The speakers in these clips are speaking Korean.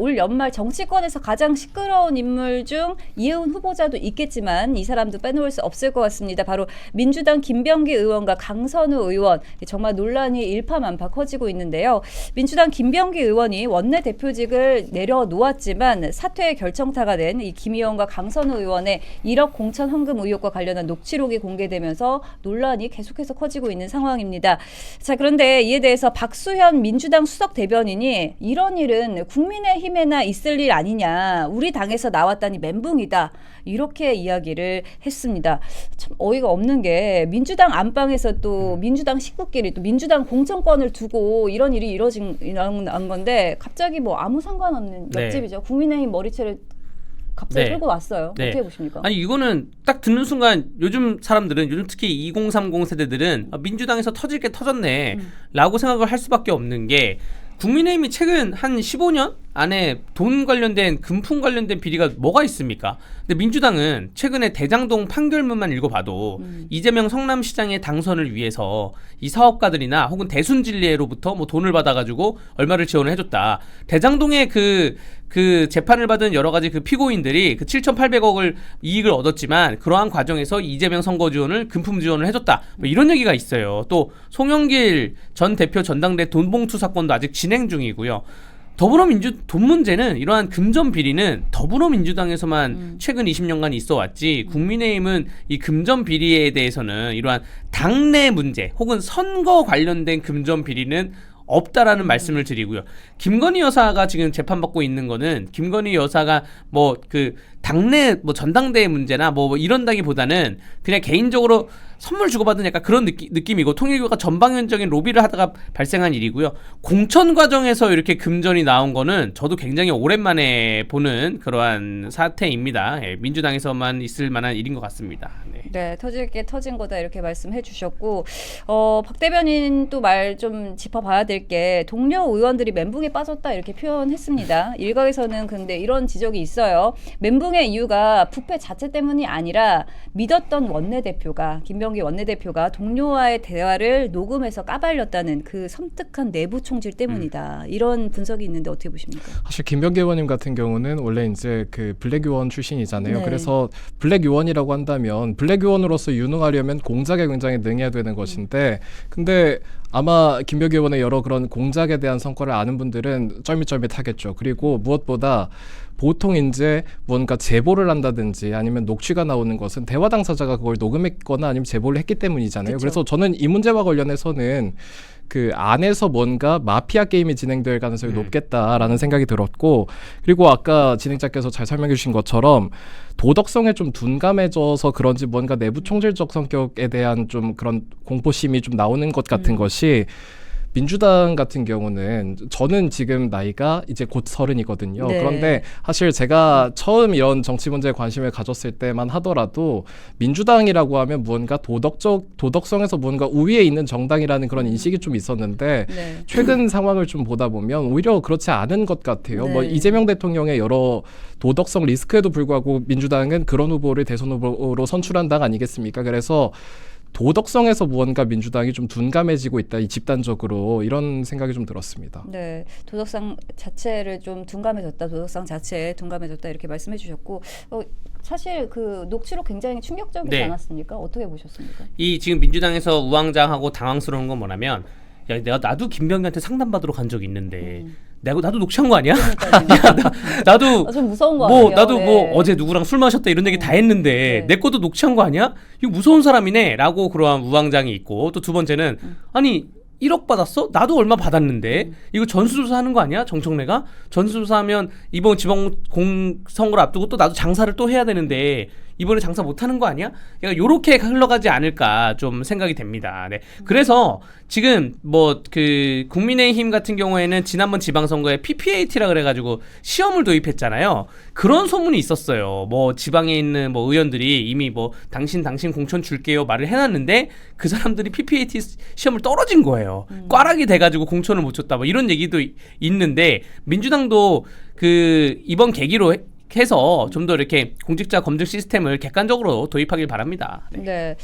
올 연말 정치권에서 가장 시끄러운 인물 중 이혜훈 후보자도 있겠지만 이 사람도 빼놓을 수 없을 것 같습니다. 바로 민주당 김병기 의원과 강선우 의원. 정말 논란이 일파만파 커지고 있는데요. 민주당 김병기 의원이 원내대표직을 내려놓았지만 사퇴의 결정타가 된 이 김 의원과 강선우 의원의 1억 공천 헌금 의혹과 관련한 녹취록이 공개되면서 논란이 계속해서 커지고 있는 상황입니다. 자, 그런데 이에 대해서 박수현 민주당 수석 대변인이 이런 일은 국민의힘에나 있을 일 아니냐. 우리 당에서 나왔다니 멘붕이다. 이렇게 이야기를 했습니다. 참 어이가 없는 게 민주당 안방에서 또 민주당 식구끼리 또 민주당 공천권을 두고 이런 일이 이뤄진 건데 갑자기 뭐 아무 상관없는 옆집이죠. 국민의힘 머리채를 갑자기 끌고 왔어요. 어떻게 보십니까? 아니 이거는 딱 듣는 순간 요즘 사람들은 요즘 특히 2030 세대들은 민주당에서 터질 게 터졌네 라고 생각을 할 수밖에 없는 게 국민의힘이 최근 한 15년 안에 돈 관련된 금품 관련된 비리가 뭐가 있습니까? 근데 민주당은 최근에 대장동 판결문만 읽어봐도 이재명 성남시장의 당선을 위해서 이 사업가들이나 혹은 대순진리회로부터 뭐 돈을 받아가지고 얼마를 지원을 해줬다. 대장동의 그 재판을 받은 여러 가지 그 피고인들이 그 7,800억을 이익을 얻었지만 그러한 과정에서 이재명 선거 지원을 금품 지원을 해줬다. 뭐 이런 얘기가 있어요. 또 송영길 전 대표 전당대 돈봉투 사건도 아직 진행 중이고요. 돈 문제는 이러한 금전 비리는 더불어민주당에서만 최근 20년간 있어 왔지 국민의힘은 이 금전 비리에 대해서는 이러한 당내 문제 혹은 선거 관련된 금전 비리는 없다라는 말씀을 드리고요. 김건희 여사가 지금 재판받고 있는 거는 김건희 여사가 뭐 그 당내 뭐 전당대회 문제나 뭐 이런다기보다는 그냥 개인적으로 선물 주고받은 약간 그런 느낌이고 통일교가 전방위적인 로비를 하다가 발생한 일이고요. 공천 과정에서 이렇게 금전이 나온 거는 저도 굉장히 오랜만에 보는 그러한 사태입니다. 예, 민주당에서만 있을 만한 일인 것 같습니다. 네, 터질 게 터진 거다 이렇게 말씀해 주셨고 박 대변인 또 말 좀 짚어봐야 될 게 동료 의원들이 멘붕에 빠졌다 이렇게 표현했습니다. 일각에서는 근데 이런 지적이 있어요. 멘붕의 이유가 부패 자체 때문이 아니라 믿었던 원내대표가 김병기 원내대표가 동료와의 대화를 녹음해서 까발렸다는 그 섬뜩한 내부 총질 때문이다. 이런 분석이 있는데 어떻게 보십니까? 사실 김병기 의원님 같은 경우는 원래 이제 그 블랙 의원 출신이잖아요. 네. 그래서 블랙 의원이라고 한다면 블랙 의원으로서 유능하려면 공작에 굉장히 능해야 되는 것인데 근데 아마 김병기 의원의 여러 그런 공작에 대한 성과를 아는 분들은 쩔밋쩔밋하겠죠. 그리고 무엇보다 보통 이제 뭔가 제보를 한다든지 아니면 녹취가 나오는 것은 대화 당사자가 그걸 녹음했거나 아니면 제보를 했기 때문이잖아요. 그쵸. 그래서 저는 이 문제와 관련해서는 그 안에서 뭔가 마피아 게임이 진행될 가능성이 높겠다라는 생각이 들었고 그리고 아까 진행자께서 잘 설명해 주신 것처럼 도덕성에 좀 둔감해져서 그런지 뭔가 내부 총질적 성격에 대한 좀 그런 공포심이 좀 나오는 것 같은 것이 민주당 같은 경우는 저는 지금 나이가 이제 곧 30이거든요. 네. 그런데 사실 제가 처음 이런 정치 문제에 관심을 가졌을 때만 하더라도 민주당이라고 하면 무언가 도덕성에서 무언가 우위에 있는 정당이라는 그런 인식이 좀 있었는데 네. 최근 상황을 좀 보다 보면 오히려 그렇지 않은 것 같아요. 네. 뭐 이재명 대통령의 여러 도덕성 리스크에도 불구하고 민주당은 그런 후보를 대선 후보로 선출한 당 아니겠습니까? 그래서 도덕성에서 무언가 민주당이 좀 둔감해지고 있다, 이 집단적으로 이런 생각이 좀 들었습니다. 네, 도덕성 자체를 좀 둔감해졌다, 도덕성 자체에 둔감해졌다 이렇게 말씀해 주셨고 사실 그 녹취록 굉장히 충격적이지 않았습니까? 어떻게 보셨습니까? 이 지금 민주당에서 우왕좌왕하고 당황스러운 건 뭐냐면 야, 나도 김병기한테 상담받으러 간 적이 있는데 나도 녹취한 거 아니야? 나도 좀 무서운 거 아니에요? 나도 뭐 어제 누구랑 술 마셨다 이런 얘기 다 했는데 내 것도 녹취한 거 아니야? 이거 무서운 사람이네 라고 그러한 우왕장이 있고 또 두 번째는 아니 1억 받았어? 나도 얼마 받았는데 이거 전수조사 하는 거 아니야? 정청래가? 전수조사하면 이번 지방선거를 앞두고 또 나도 장사를 또 해야 되는데 이번에 장사 못하는 거 아니야? 그러니까 요렇게 흘러가지 않을까 좀 생각이 됩니다. 네. 그래서 지금 뭐 그 국민의힘 같은 경우에는 지난번 지방선거에 PPAT라 그래가지고 시험을 도입했잖아요. 그런 소문이 있었어요. 뭐 지방에 있는 뭐 의원들이 이미 뭐 당신 공천 줄게요 말을 해놨는데 그 사람들이 PPAT 시험을 떨어진 거예요. 꽈락이 돼가지고 공천을 못 줬다 뭐 이런 얘기도 있는데 민주당도 그 이번 계기로 해서 좀 더 이렇게 공직자 검증 시스템을 객관적으로 도입하길 바랍니다. 네. 네.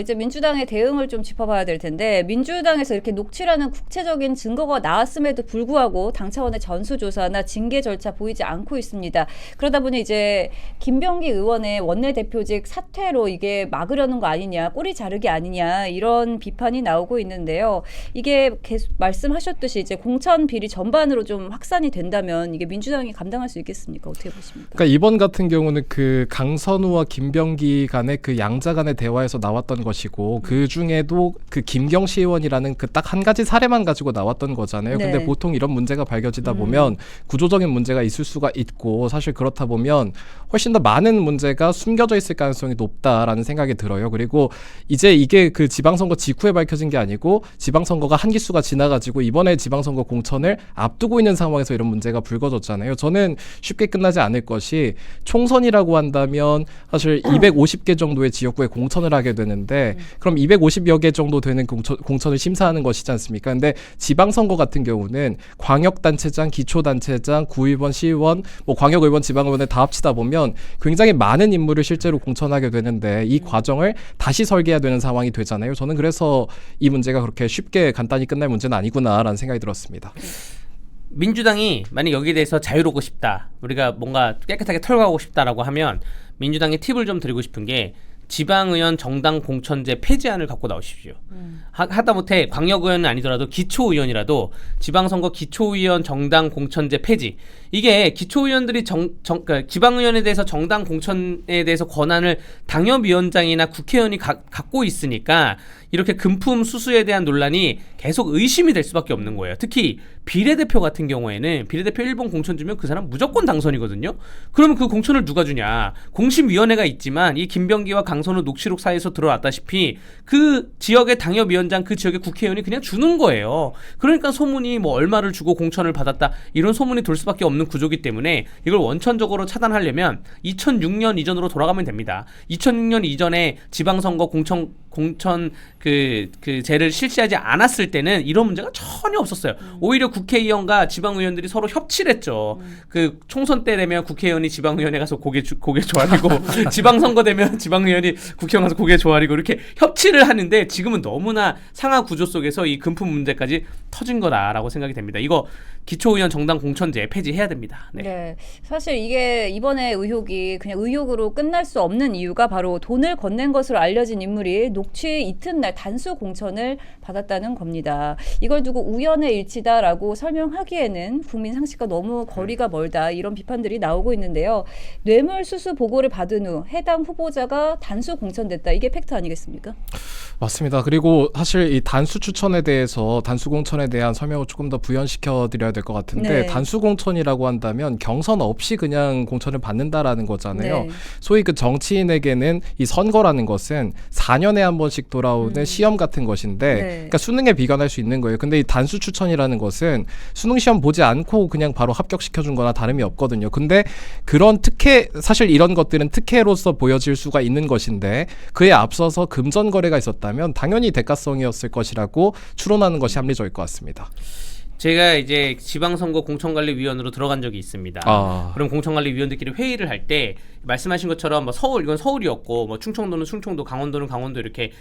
이제 민주당의 대응을 좀 짚어봐야 될 텐데 민주당에서 이렇게 녹취라는 구체적인 증거가 나왔음에도 불구하고 당 차원의 전수조사나 징계 절차 보이지 않고 있습니다. 그러다 보니 이제 김병기 의원의 원내대표직 사퇴로 이게 막으려는 거 아니냐, 꼬리 자르기 아니냐 이런 비판이 나오고 있는데요. 이게 계속 말씀하셨듯이 이제 공천 비리 전반으로 좀 확산이 된다면 이게 민주당이 감당할 수 있겠습니까? 어떻게 보십니까? 그러니까 이번 같은 경우는 그 강선우와 김병기 간의 그 양자 간의 대화에서 나왔던 것이고 그 중에도 그 김경시 의원이라는 그 딱 한 가지 사례만 가지고 나왔던 거잖아요. 네. 근데 보통 이런 문제가 밝혀지다 보면 구조적인 문제가 있을 수가 있고 사실 그렇다 보면 훨씬 더 많은 문제가 숨겨져 있을 가능성이 높다라는 생각이 들어요. 그리고 이제 이게 그 지방선거 직후에 밝혀진 게 아니고 지방선거가 한 기수가 지나가지고 이번에 지방선거 공천을 앞두고 있는 상황에서 이런 문제가 불거졌잖아요. 저는 쉽게 끝나지 않을 것이 총선이라고 한다면 사실 250개 정도의 지역구에 공천을 하게 되는데 그럼 250여 개 정도 되는 공천을 심사하는 것이지 않습니까? 근데 지방선거 같은 경우는 광역단체장, 기초단체장, 구의원, 시의원, 뭐 광역의원, 지방의원을 다 합치다 보면 굉장히 많은 인물을 실제로 공천하게 되는데 이 과정을 다시 설계해야 되는 상황이 되잖아요. 저는 그래서 이 문제가 그렇게 쉽게 간단히 끝날 문제는 아니구나라는 생각이 들었습니다. 민주당이 만약 여기에 대해서 자유로우고 싶다, 우리가 뭔가 깨끗하게 털어가고 싶다라고 하면 민주당의 팁을 좀 드리고 싶은 게 지방의원 정당 공천제 폐지안을 갖고 나오십시오. 하다못해 광역의원은 아니더라도 기초의원이라도 지방선거 기초의원 정당 공천제 폐지. 이게 기초의원들이 그러니까 지방의원에 대해서 정당 공천에 대해서 권한을 당협위원장이나 국회의원이 갖고 있으니까 이렇게 금품 수수에 대한 논란이 계속 의심이 될 수밖에 없는 거예요. 특히 비례대표 같은 경우에는 비례대표 1번 공천 주면 그 사람 무조건 당선이거든요. 그러면 그 공천을 누가 주냐? 공심위원회가 있지만 이 김병기와 강선우 녹취록 사이에서 드러났다시피 그 지역의 당협위원장, 그 지역의 국회의원이 그냥 주는 거예요. 그러니까 소문이 뭐 얼마를 주고 공천을 받았다 이런 소문이 돌 수밖에 없는 구조기 때문에 이걸 원천적으로 차단하려면 2006년 이전으로 돌아가면 됩니다. 2006년 이전에 지방선거 공천 그 제를 실시하지 않았을 때는 이런 문제가 전혀 없었어요. 오히려 국회의원과 지방의원들이 서로 협치를 했죠. 그 총선 때 되면 국회의원이 지방의원에 가서 고개 조아리고 지방선거 되면 지방의원이 국회의원 가서 고개 조아리고 이렇게 협치를 하는데 지금은 너무나 상하 구조 속에서 이 금품 문제까지 터진 거다라고 생각이 됩니다. 이거 기초의원 정당 공천제 폐지해야 됩니다. 네. 네. 사실 이게 이번에 의혹이 그냥 의혹으로 끝날 수 없는 이유가 바로 돈을 건넨 것으로 알려진 인물이 녹취 이튿날 단수 공천을 받았다는 겁니다. 이걸 두고 우연의 일치다라고 설명하기에는 국민 상식과 너무 거리가 멀다 이런 비판들이 나오고 있는데요. 뇌물수수 보고를 받은 후 해당 후보자가 단수 공천됐다. 이게 팩트 아니겠습니까? 맞습니다. 그리고 사실 이 단수 추천에 대해서 단수 공천에 대한 설명을 조금 더 부연시켜 드려야 될 것 같은데 네. 단수 공천이라고 한다면 경선 없이 그냥 공천을 받는다라는 거잖아요. 네. 소위 그 정치인에게는 이 선거라는 것은 4년에 한 번씩 돌아오는 시험 같은 것인데 네. 그러니까 수능에 비관할 수 있는 거예요. 근데 이 단수 추천이라는 것은 수능 시험 보지 않고 그냥 바로 합격시켜 준 거나 다름이 없거든요. 근데 그런 특혜, 사실 이런 것들은 특혜로서 보여질 수가 있는 것인데 그에 앞서서 금전 거래가 있었다면 당연히 대가성이었을 것이라고 추론하는 것이 합리적일 것 같습니다. 제가 이제 지방선거 공천관리위원으로 들어간 적이 있습니다. 그럼 공천관리위원들끼리 회의를 할 때 말씀하신 것처럼 뭐 서울, 이건 서울이었고 뭐 충청도는 충청도, 강원도는 강원도 이렇게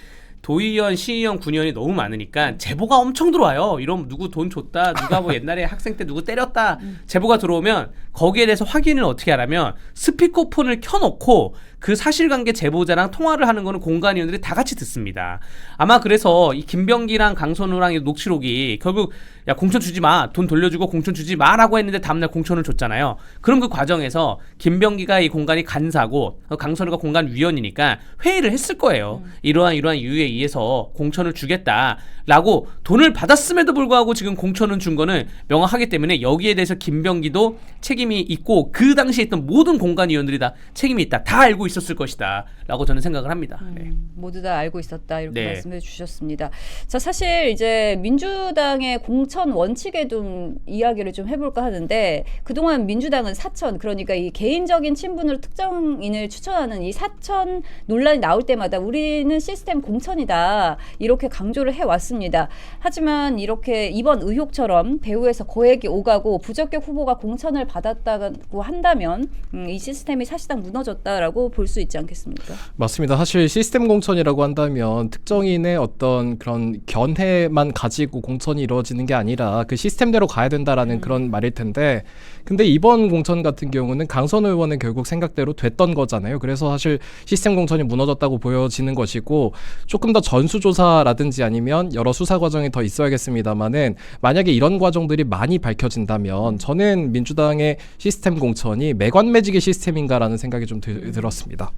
도의원, 시의원, 군의원이 너무 많으니까 제보가 엄청 들어와요. 이러면 누구 돈 줬다, 누가 뭐 옛날에 학생 때 누구 때렸다 제보가 들어오면 거기에 대해서 확인을 어떻게 하냐면 스피커폰을 켜놓고 그 사실관계 제보자랑 통화를 하는 거는 공관위원들이 다 같이 듣습니다. 아마 그래서 이 김병기랑 강선우랑 이 녹취록이 결국 야 공천 주지 마, 돈 돌려주고 공천 주지 마라고 했는데 다음날 공천을 줬잖아요. 그럼 그 과정에서 김병기가 이 공간이 간사고 강선우가 공관위원이니까 회의를 했을 거예요. 이러한 이유에 의해서 공천을 주겠다라고 돈을 받았음에도 불구하고 지금 공천을 준 거는 명확하기 때문에 여기에 대해서 김병기도 책임이 있고 그 당시에 있던 모든 공관위원들이 다 책임이 있다. 다 알고 있었을 것이다 라고 저는 생각을 합니다. 네. 모두 다 알고 있었다 이렇게 네. 말씀해 주셨습니다. 자, 사실 이제 민주당의 공천 원칙에 좀 이야기를 좀 해볼까 하는데 그동안 민주당은 사천, 그러니까 이 개인적인 친분으로 특정인을 추천하는 이 사천 논란이 나올 때마다 우리는 시스템 공천이다 이렇게 강조를 해왔습니다. 하지만 이렇게 이번 의혹처럼 배후에서 거액이 오가고 부적격 후보가 공천을 받았 받았다고 한다면 이 시스템이 사실상 무너졌다라고 볼 수 있지 않겠습니까? 맞습니다. 사실 시스템 공천이라고 한다면 특정인의 어떤 그런 견해만 가지고 공천이 이루어지는 게 아니라 그 시스템대로 가야 된다라는 그런 말일 텐데, 근데 이번 공천 같은 경우는 강선 의원은 결국 생각대로 됐던 거잖아요. 그래서 사실 시스템 공천이 무너졌다고 보여지는 것이고, 조금 더 전수조사라든지 아니면 여러 수사 과정이 더 있어야겠습니다만은 만약에 이런 과정들이 많이 밝혀진다면 저는 민주당의 시스템 공천이 매관매직의 시스템인가라는 생각이 좀 들었습니다.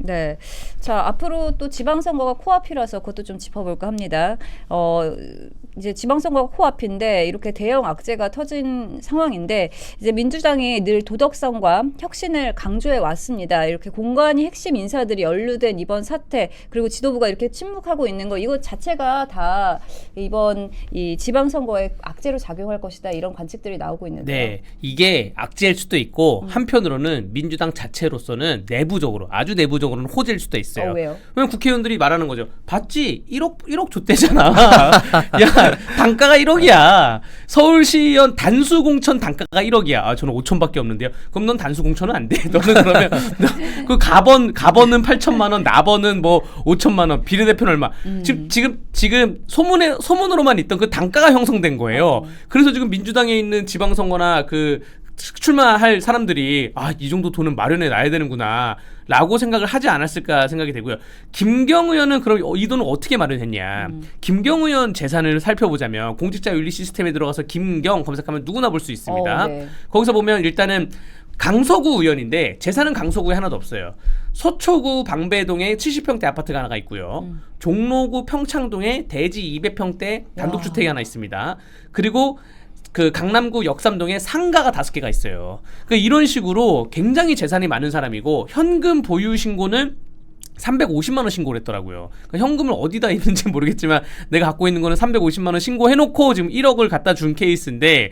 네. 자, 앞으로 또 지방선거가 코앞이라서 그것도 좀 짚어볼까 합니다. 이제 지방선거가 코앞인데 이렇게 대형 악재가 터진 상황인데 이제 민주당이 늘 도덕성과 혁신을 강조해 왔습니다. 이렇게 공관위 핵심 인사들이 연루된 이번 사태, 그리고 지도부가 이렇게 침묵하고 있는 거, 이거 자체가 다 이번 이 지방선거에 악재로 작용할 것이다, 이런 관측들이 나오고 있는데요. 네, 이게 악재일 수도 있고 한편으로는 민주당 자체로서는 내부적으로, 아주 내부적으로는 호재일 수도 있어요. 왜요? 왜냐면 국회의원들이 말하는 거죠. 봤지? 1억 줬대잖아. 야, 단가가 1억이야. 서울시의원 단수 공천 단가가 1억이야. 아, 저는 5천밖에 없는데요. 그럼 넌 단수 공천은 안 돼. 너는 그러면 그 가번은 8천만 원, 나번은 뭐 5천만 원, 비례대표는 얼마. 지금 소문으로만 있던 그 단가가 형성된 거예요. 그래서 지금 민주당에 있는 지방선거나 그 출마할 사람들이 이 정도 돈은 마련해 놔야 되는구나 라고 생각을 하지 않았을까 생각이 되고요. 김경 의원은 그럼 이 돈을 어떻게 마련했냐. 김경 의원 재산을 살펴보자면 공직자윤리 시스템에 들어가서 김경 검색하면 누구나 볼 수 있습니다. 네. 거기서 보면 일단은 강서구 의원인데 재산은 강서구에 하나도 없어요. 서초구 방배동에 70평대 아파트가 하나가 있고요. 종로구 평창동에 대지 200평대 단독주택이 하나 있습니다. 그리고 그 강남구 역삼동에 상가가 5개가 있어요. 이런 식으로 굉장히 재산이 많은 사람이고 현금 보유 신고는 350만 원 신고를 했더라고요. 현금을 어디다 있는지 모르겠지만 내가 갖고 있는 거는 350만 원 신고해놓고 지금 1억을 갖다 준 케이스인데,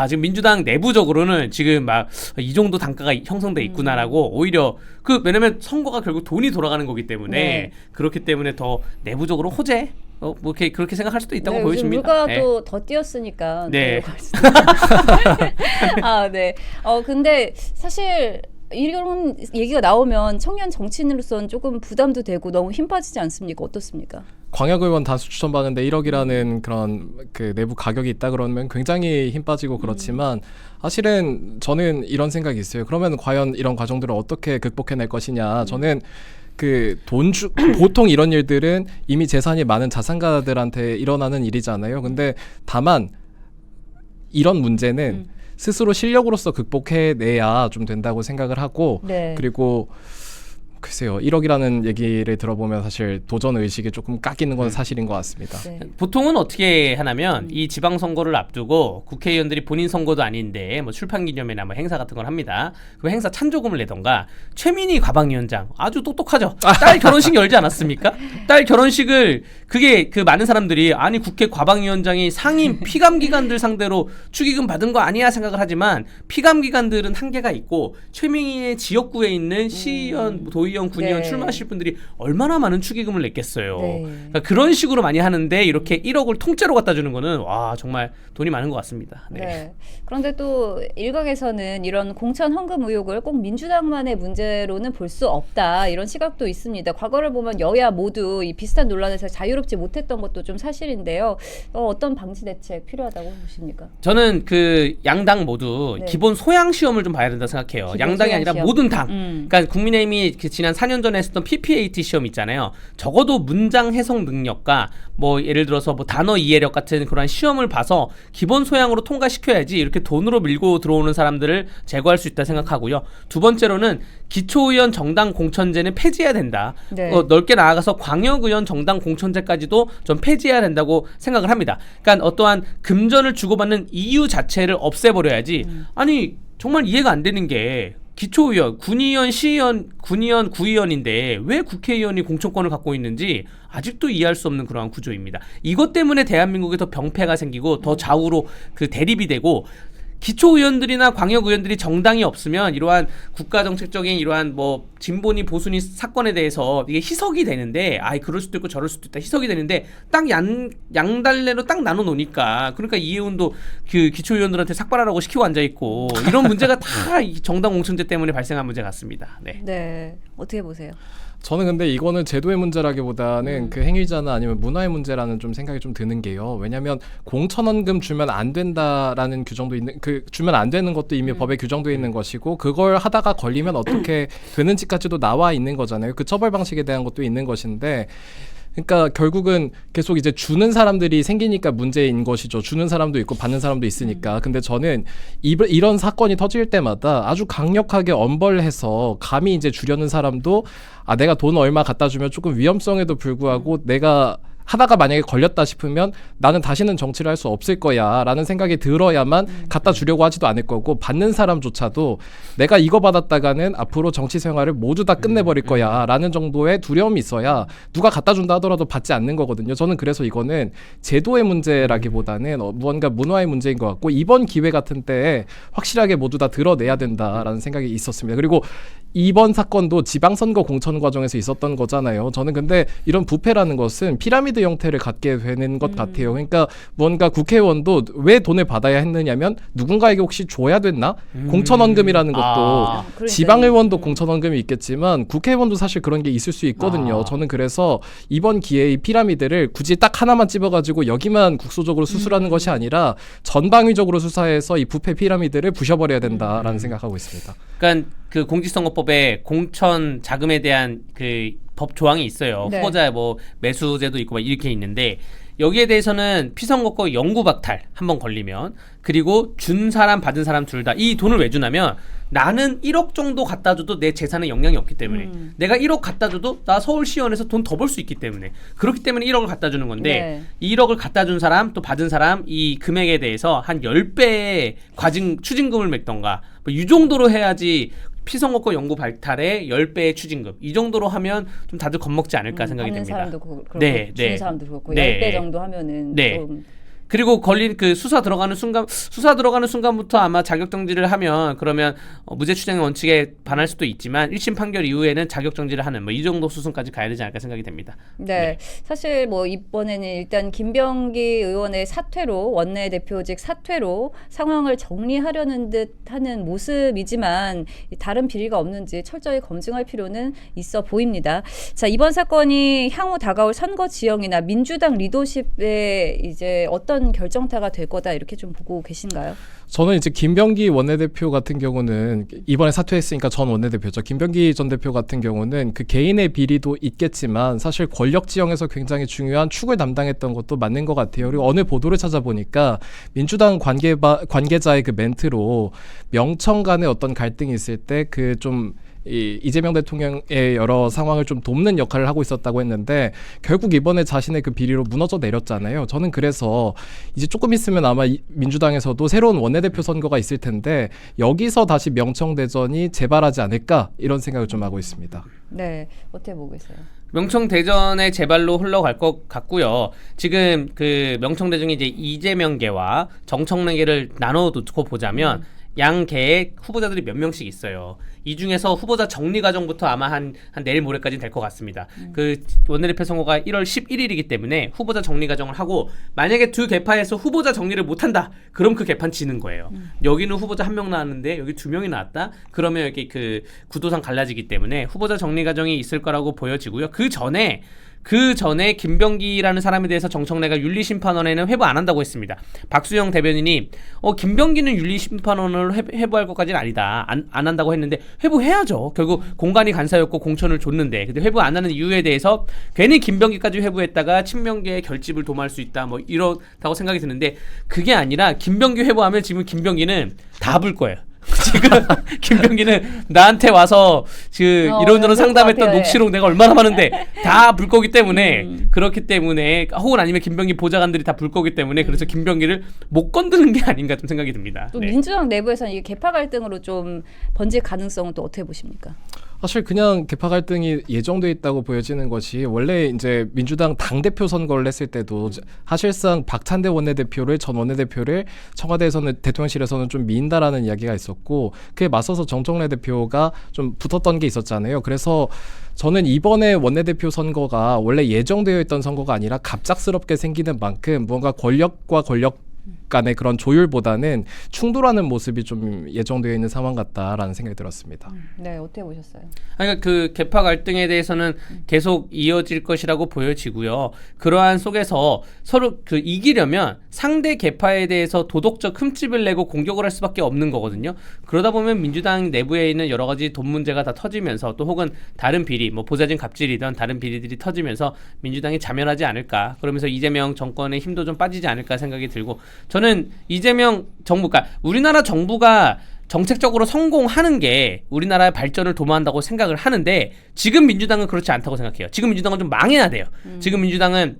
지금 민주당 내부적으로는 지금 막 이 정도 단가가 형성돼 있구나라고 오히려 왜냐면 선거가 결국 돈이 돌아가는 거기 때문에 네. 그렇기 때문에 더 내부적으로 호재 뭐 그렇게 생각할 수도 있다고 요즘 보여집니다. 물가도 더 뛰었으니까. 네. 네. 근데 사실 이런 얘기가 나오면 청년 정치인으로서는 조금 부담도 되고 너무 힘 빠지지 않습니까? 어떻습니까? 광역의원 단수 추천받는데 1억이라는 그런 그 내부 가격이 있다 그러면 굉장히 힘 빠지고 그렇지만 사실은 저는 이런 생각이 있어요. 그러면 과연 이런 과정들을 어떻게 극복해낼 것이냐. 저는 보통 이런 일들은 이미 재산이 많은 자산가들한테 일어나는 일이잖아요. 근데 다만 이런 문제는 스스로 실력으로서 극복해내야 좀 된다고 생각을 하고, 네. 그리고 글쎄요, 1억이라는 얘기를 들어보면 사실 도전 의식이 조금 깎이는 건 사실인 것 같습니다. 네. 보통은 어떻게 하냐면 이 지방선거를 앞두고 국회의원들이 본인 선거도 아닌데 뭐 출판기념회나 뭐 행사 같은 걸 합니다. 그 행사 찬조금을 내던가. 최민희 과방위원장 아주 똑똑하죠. 딸 결혼식 열지 않았습니까? 딸 결혼식을 그게 많은 사람들이 아니 국회 과방위원장이 상임 피감기관들 상대로 축의금 받은 거 아니야 생각을 하지만 피감기관들은 한계가 있고 최민희의 지역구에 있는 시의원, 도의원, 군의원 네. 출마하실 분들이 얼마나 많은 축의금을 냈겠어요. 네. 그러니까 그런 식으로 많이 하는데 이렇게 1억을 통째로 갖다 주는 거는 와 정말 돈이 많은 것 같습니다. 네. 네. 그런데 또 일각에서는 이런 공천 헌금 의혹을 꼭 민주당만의 문제로는 볼 수 없다, 이런 시각도 있습니다. 과거를 보면 여야 모두 이 비슷한 논란에서 자유롭지 못했던 것도 좀 사실인데요. 어떤 방지 대책 필요하다고 보십니까? 저는 양당 모두 네. 기본 소양 시험을 좀 봐야 된다 생각해요. 기본 양당이 소양 아니라 시험. 모든 당. 그러니까 국민의힘이 지난 4년 전에 했었던 PPAT 시험 있잖아요. 적어도 문장 해석 능력과 뭐 예를 들어서 뭐 단어 이해력 같은 그런 시험을 봐서 기본 소양으로 통과시켜야지 이렇게 돈으로 밀고 들어오는 사람들을 제거할 수 있다 생각하고요. 두 번째로는 기초의원 정당 공천제는 폐지해야 된다. 네. 넓게 나아가서 광역의원 정당 공천제까지도 좀 폐지해야 된다고 생각을 합니다. 그러니까 어떠한 금전을 주고받는 이유 자체를 없애버려야지. 아니 정말 이해가 안 되는 게 기초의원, 군의원, 시의원, 군의원, 구의원인데 왜 국회의원이 공천권을 갖고 있는지 아직도 이해할 수 없는 그러한 구조입니다. 이것 때문에 대한민국에 더 병폐가 생기고 더 좌우로 대립이 되고, 기초의원들이나 광역의원들이 정당이 없으면 이러한 국가정책적인 이러한 뭐 진보니 보수니 사건에 대해서 이게 희석이 되는데 그럴 수도 있고 저럴 수도 있다 희석이 되는데 딱 양달래로 딱 나눠 놓으니까 그러니까 이해운도 그 기초의원들한테 삭발하라고 시키고 앉아 있고 이런 문제가 다 이 정당 공천제 때문에 발생한 문제 같습니다. 네. 네. 어떻게 보세요? 저는 근데 이거는 제도의 문제라기보다는 그 행위자나 아니면 문화의 문제라는 좀 생각이 좀 드는 게요. 왜냐하면 공천원금 주면 안 된다라는 규정도 있는 주면 안 되는 것도 이미 법에 규정되어 있는 것이고 그걸 하다가 걸리면 어떻게 되는지까지도 나와 있는 거잖아요. 그 처벌 방식에 대한 것도 있는 것인데. 그러니까 결국은 계속 이제 주는 사람들이 생기니까 문제인 것이죠. 주는 사람도 있고 받는 사람도 있으니까. 근데 저는 이런 사건이 터질 때마다 아주 강력하게 엄벌해서 감히 이제 주려는 사람도 내가 돈 얼마 갖다 주면 조금 위험성에도 불구하고 내가 하다가 만약에 걸렸다 싶으면 나는 다시는 정치를 할 수 없을 거야 라는 생각이 들어야만 갖다 주려고 하지도 않을 거고 받는 사람조차도 내가 이거 받았다가는 앞으로 정치 생활을 모두 다 끝내버릴 거야 라는 정도의 두려움이 있어야 누가 갖다 준다 하더라도 받지 않는 거거든요. 저는 그래서 이거는 제도의 문제라기보다는 무언가 문화의 문제인 것 같고 이번 기회 같은 때에 확실하게 모두 다 드러내야 된다라는 생각이 있었습니다. 그리고 이번 사건도 지방선거 공천 과정에서 있었던 거잖아요. 저는 근데 이런 부패라는 것은 피라미드 형태를 갖게 되는 것 같아요. 그러니까 뭔가 국회의원도 왜 돈을 받아야 했느냐면 누군가에게 혹시 줘야 됐나? 공천원금이라는 것도 지방의원도 공천원금이 있겠지만 국회의원도 사실 그런 게 있을 수 있거든요. 저는 그래서 이번 기회에 이 피라미드를 굳이 딱 하나만 찝어가지고 여기만 국소적으로 수술하는 것이 아니라 전방위적으로 수사해서 이 부패 피라미드를 부셔버려야 된다라는 생각하고 있습니다. 그러니까 그 공직선거법에 공천 자금에 대한 그 법 조항이 있어요. 네. 후보자 뭐 매수제도 있고 막 이렇게 있는데 여기에 대해서는 피선거권 영구박탈 한번 걸리면 그리고 준 사람 받은 사람 둘 다 이 돈을 왜 주냐면 나는 1억 정도 갖다 줘도 내 재산에 영향이 없기 때문에 내가 1억 갖다 줘도 나 서울시의원에서 돈 더 벌 수 있기 때문에 그렇기 때문에 1억을 갖다 주는 건데 네. 이 1억을 갖다 준 사람 또 받은 사람 이 금액에 대해서 한 10배의 추징금을 맺던가 뭐 이 정도로 해야지 피선거권 영구 발탈에 10배의 추징금 이 정도로 하면 좀 다들 겁먹지 않을까 생각이 받는 됩니다. 사람도 그렇고 네, 주는 네. 사람도 그렇고 네. 10배 정도 하면은 네. 좀 그리고 걸린 그 수사 들어가는 순간부터 아마 자격정지를 하면 그러면 무죄 추정의 원칙에 반할 수도 있지만 1심 판결 이후에는 자격정지를 하는 뭐 이 정도 수순까지 가야 되지 않을까 생각이 됩니다. 네. 사실 뭐 이번에는 일단 김병기 의원의 사퇴로 원내대표직 사퇴로 상황을 정리하려는 듯 하는 모습이지만 다른 비리가 없는지 철저히 검증할 필요는 있어 보입니다. 자, 이번 사건이 향후 다가올 선거 지형이나 민주당 리더십에 이제 어떤 결정타가 될 거다 이렇게 좀 보고 계신가요? 저는 이제 김병기 원내대표 같은 경우는 이번에 사퇴했으니까 전 원내대표죠. 김병기 전 대표 같은 경우는 그 개인의 비리도 있겠지만 사실 권력 지형에서 굉장히 중요한 축을 담당했던 것도 맞는 것 같아요. 그리고 어느 보도를 찾아보니까 민주당 관계자의 그 멘트로 명청 간의 어떤 갈등이 있을 때 그 좀 이재명 대통령의 여러 상황을 좀 돕는 역할을 하고 있었다고 했는데 결국 이번에 자신의 그 비리로 무너져 내렸잖아요. 저는 그래서 이제 조금 있으면 아마 민주당에서도 새로운 원내대표 선거가 있을 텐데 여기서 다시 명청대전이 재발하지 않을까 이런 생각을 좀 하고 있습니다. 네. 어떻게 보고 계세요? 명청대전의 재발로 흘러갈 것 같고요. 지금 그 명청대전이 이제 이재명계와 정청래계를 나눠두고 보자면 양계의 후보자들이 몇 명씩 있어요. 이 중에서 후보자 정리 과정부터 아마 한 내일 모레까지는 될 것 같습니다. 그 원내대표 선거가 1월 11일이기 때문에 후보자 정리 과정을 하고 만약에 두 개파에서 후보자 정리를 못한다. 그럼 그 개판 지는 거예요. 여기는 후보자 1명 나왔는데 여기 2명이 나왔다. 그러면 여기 그 구도상 갈라지기 때문에 후보자 정리 과정이 있을 거라고 보여지고요. 그 전에 김병기라는 사람에 대해서 정청래가 윤리심판원에는 회부 안 한다고 했습니다. 박수영 대변인이 김병기는 윤리심판원을 회부할 것까지는 아니다. 안 한다고 했는데 회부해야죠. 결국 공간이 간사였고 공천을 줬는데 근데 회부 안 하는 이유에 대해서 괜히 김병기까지 회부했다가 친명계의 결집을 도모할 수 있다. 뭐 이렇다고 생각이 드는데 그게 아니라 김병기 회부하면 지금 김병기는 다 불 거예요. 지금 김병기는 나한테 와서 이런저런 상담했던 녹취록 내가 얼마나 많은데 다 불 거기 때문에 그렇기 때문에 혹은 아니면 김병기 보좌관들이 다 불 거기 때문에 그래서 김병기를 못 건드는 게 아닌가 좀 생각이 듭니다. 또 네. 민주당 내부에서는 이게 개파 갈등으로 좀 번질 가능성은 또 어떻게 보십니까? 사실 그냥 계파 갈등이 예정돼 있다고 보여지는 것이 원래 이제 민주당 당대표 선거를 했을 때도 사실상 박찬대 원내대표를 전 원내대표를 청와대에서는 대통령실에서는 좀 미인다라는 이야기가 있었고 그에 맞서서 정청래 대표가 좀 붙었던 게 있었잖아요. 그래서 저는 이번에 원내대표 선거가 원래 예정되어 있던 선거가 아니라 갑작스럽게 생기는 만큼 뭔가 권력과 권력 간의 그런 조율보다는 충돌하는 모습이 좀 예정되어 있는 상황 같다라는 생각이 들었습니다. 네, 어떻게 보셨어요? 그러니까 그 계파 갈등에 대해서는 계속 이어질 것이라고 보여지고요. 그러한 속에서 서로 그 이기려면 상대 계파에 대해서 도덕적 흠집을 내고 공격을 할 수밖에 없는 거거든요. 그러다 보면 민주당 내부에 있는 여러 가지 돈 문제가 다 터지면서 또 혹은 다른 비리, 뭐 보좌진 갑질이든 다른 비리들이 터지면서 민주당이 자멸하지 않을까. 그러면서 이재명 정권의 힘도 좀 빠지지 않을까 생각이 들고 저는 이재명 정부, 그러니까 우리나라 정부가 정책적으로 성공하는 게 우리나라의 발전을 도모한다고 생각을 하는데 지금 민주당은 그렇지 않다고 생각해요. 지금 민주당은 좀 망해야 돼요. 지금 민주당은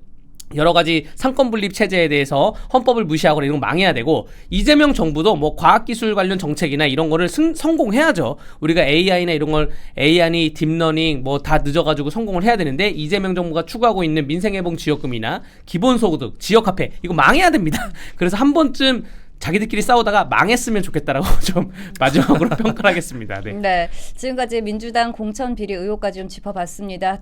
여러 가지 상권 분립 체제에 대해서 헌법을 무시하거나 이런 거 망해야 되고 이재명 정부도 뭐 과학기술 관련 정책이나 이런 거를 성공해야죠. 우리가 AI나 이런 걸 AI, 딥러닝 뭐 다 늦어가지고 성공을 해야 되는데 이재명 정부가 추구하고 있는 민생회복 지원금이나 기본소득, 지역화폐 이거 망해야 됩니다. 그래서 한 번쯤 자기들끼리 싸우다가 망했으면 좋겠다라고 좀 마지막으로 평가하겠습니다. 네. 네, 지금까지 민주당 공천 비리 의혹까지 좀 짚어봤습니다.